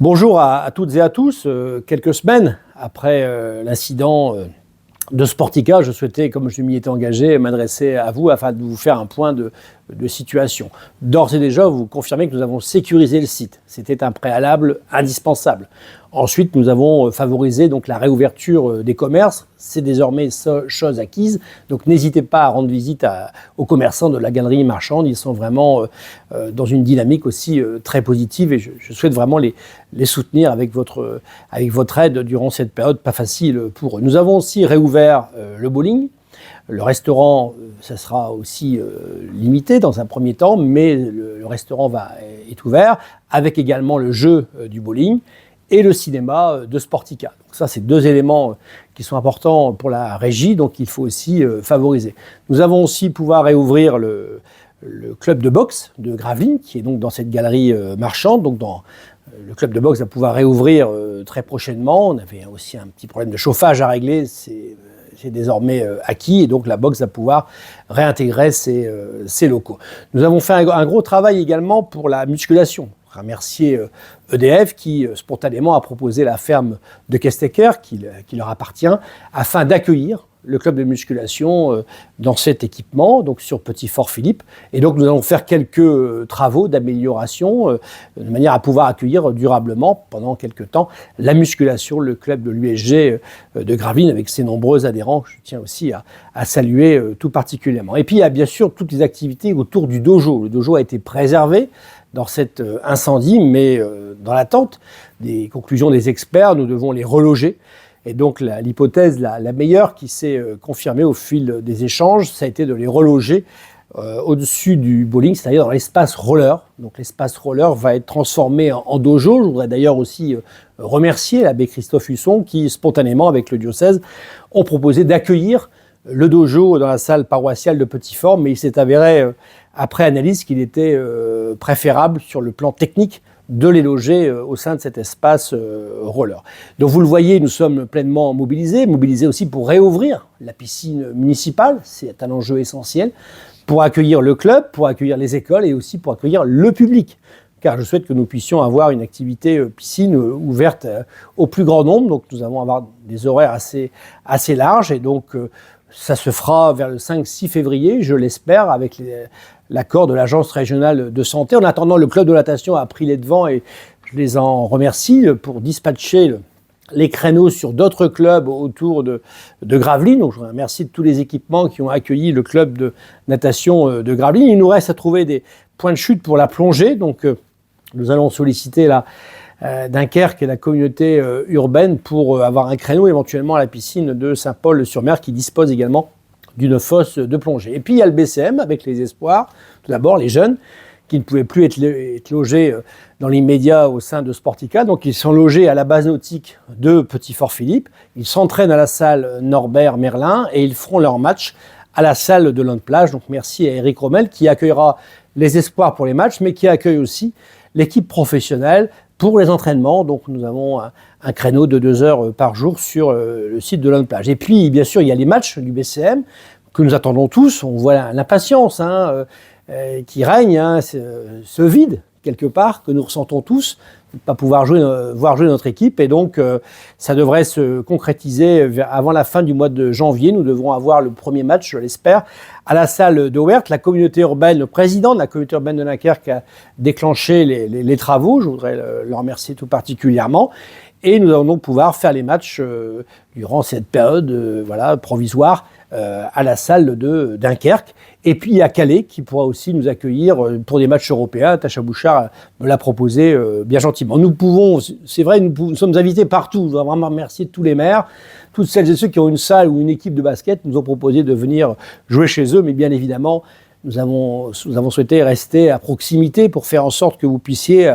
Bonjour à toutes et à tous. Quelques semaines après l'incident de Sportica, je souhaitais, comme je m'y étais engagé, m'adresser à vous afin de vous faire un point de situation. D'ores et déjà, vous confirmez que nous avons sécurisé le site. C'était un préalable indispensable. Ensuite, nous avons favorisé donc la réouverture des commerces. C'est désormais chose acquise. Donc, n'hésitez pas à rendre visite aux commerçants de la galerie marchande. Ils sont vraiment dans une dynamique aussi très positive et je souhaite vraiment les soutenir avec votre aide durant cette période pas facile pour eux. Nous avons aussi réouvert le bowling. Le restaurant, ça sera aussi limité dans un premier temps, mais le restaurant est ouvert, avec également le jeu du bowling et le cinéma de Sportica. Donc ça, c'est deux éléments qui sont importants pour la régie, donc il faut aussi favoriser. Nous avons aussi pouvoir réouvrir le club de boxe de Gravelines, qui est donc dans cette galerie marchande. Donc le club de boxe va pouvoir réouvrir très prochainement. On avait aussi un petit problème de chauffage à régler, c'est désormais acquis et donc la boxe va pouvoir réintégrer ses locaux. Nous avons fait un gros travail également pour la musculation. Remercier EDF qui spontanément a proposé la ferme de Kestecker qui leur appartient afin d'accueillir le club de musculation dans cet équipement, donc sur Petit Fort Philippe. Et donc nous allons faire quelques travaux d'amélioration de manière à pouvoir accueillir durablement pendant quelques temps la musculation, le club de l'USG de Gravelines avec ses nombreux adhérents. Je tiens aussi à saluer tout particulièrement. Et puis il y a bien sûr toutes les activités autour du dojo. Le dojo a été préservé dans cet incendie, mais dans l'attente des conclusions des experts, nous devons les reloger. Et donc l'hypothèse la meilleure qui s'est confirmée au fil des échanges, ça a été de les reloger au-dessus du bowling, c'est-à-dire dans l'espace roller. Donc l'espace roller va être transformé en dojo. Je voudrais d'ailleurs aussi remercier l'abbé Christophe Husson qui, spontanément, avec le diocèse, ont proposé d'accueillir le dojo dans la salle paroissiale de Petit Fort, mais il s'est avéré, après analyse, qu'il était préférable sur le plan technique de les loger au sein de cet espace roller. Donc vous le voyez, nous sommes pleinement mobilisés aussi pour réouvrir la piscine municipale, c'est un enjeu essentiel, pour accueillir le club, pour accueillir les écoles et aussi pour accueillir le public. Car je souhaite que nous puissions avoir une activité piscine ouverte au plus grand nombre. Donc nous allons avoir des horaires assez larges et donc ça se fera vers le 5-6 février, je l'espère, avec l'accord de l'Agence régionale de santé. En attendant, le club de natation a pris les devants et je les en remercie pour dispatcher les créneaux sur d'autres clubs autour de Gravelines. Donc je remercie tous les équipements qui ont accueilli le club de natation de Gravelines. Il nous reste à trouver des points de chute pour la plongée. Donc nous allons solliciter Dunkerque et la communauté urbaine pour avoir un créneau éventuellement à la piscine de Saint-Paul-sur-Mer qui dispose également d'une fosse de plongée. Et puis il y a le BCM avec les espoirs, tout d'abord les jeunes qui ne pouvaient plus être logés dans l'immédiat au sein de Sportica, donc ils sont logés à la base nautique de Petit Fort Philippe, ils s'entraînent à la salle Norbert Merlin et ils feront leur match à la salle de Lone Plage. Donc merci à Eric Rommel qui accueillera les espoirs pour les matchs, mais qui accueille aussi l'équipe professionnelle pour les entraînements. Donc nous avons un créneau de 2 heures par jour sur le site de Lone Plage. Et puis bien sûr il y a les matchs du BCM que nous attendons tous. On voit l'impatience qui règne, ce vide quelque part que nous ressentons tous, de ne pas pouvoir voir jouer notre équipe. Et donc ça devrait se concrétiser avant la fin du mois de janvier. Nous devrons avoir le premier match, je l'espère, à la salle d'Auwert. La communauté urbaine, le président de la communauté urbaine de Dunkerque a déclenché les travaux. Je voudrais le remercier tout particulièrement. Et nous allons donc pouvoir faire les matchs durant cette période provisoire à la salle de Dunkerque. Et puis il y a Calais qui pourra aussi nous accueillir pour des matchs européens. Tacha Bouchard me l'a proposé bien gentiment. Nous pouvons, c'est vrai, nous sommes invités partout. Je voudrais vraiment remercier tous les maires, toutes celles et ceux qui ont une salle ou une équipe de basket nous ont proposé de venir jouer chez eux. Mais bien évidemment, nous avons souhaité rester à proximité pour faire en sorte que vous puissiez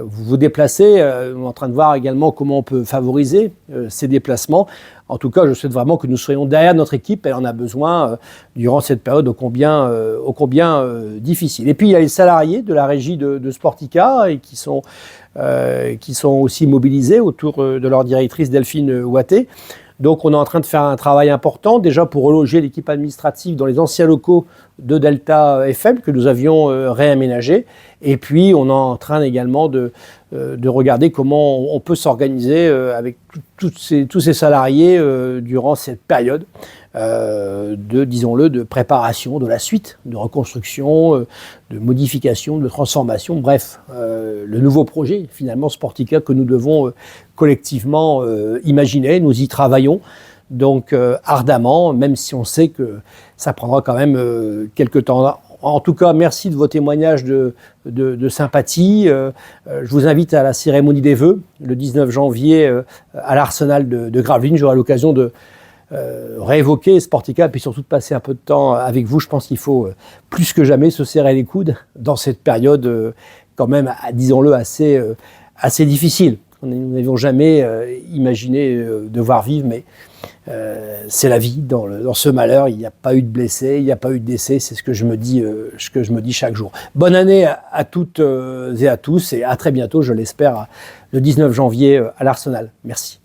vous déplacer. On est en train de voir également comment on peut favoriser ces déplacements. En tout cas, je souhaite vraiment que nous soyons derrière notre équipe. Elle en a besoin durant cette période ô combien difficile. Et puis, il y a les salariés de la régie de Sportica et qui sont aussi mobilisés autour de leur directrice Delphine Ouaté. Donc on est en train de faire un travail important déjà pour reloger l'équipe administrative dans les anciens locaux de Delta FM que nous avions réaménagés. Et puis on est en train également de de regarder comment on peut s'organiser avec tous ces salariés durant cette période disons-le, de préparation de la suite, de reconstruction, de modification, de transformation, bref, le nouveau projet finalement Sportica que nous devons collectivement imaginer, nous y travaillons. Donc ardemment, même si on sait que ça prendra quand même quelques temps. En tout cas, merci de vos témoignages de sympathie. Je vous invite à la cérémonie des vœux, le 19 janvier, à l'Arsenal de Gravelines. J'aurai l'occasion de réévoquer Sportica, puis surtout de passer un peu de temps avec vous. Je pense qu'il faut plus que jamais se serrer les coudes dans cette période quand même, disons-le, assez difficile. Nous n'avions jamais imaginé devoir vivre, mais c'est la vie. Dans ce malheur, il n'y a pas eu de blessés, il n'y a pas eu de décès. C'est ce que je me dis chaque jour. Bonne année à toutes et à tous, et à très bientôt, je l'espère, le 19 janvier à l'Arsenal. Merci.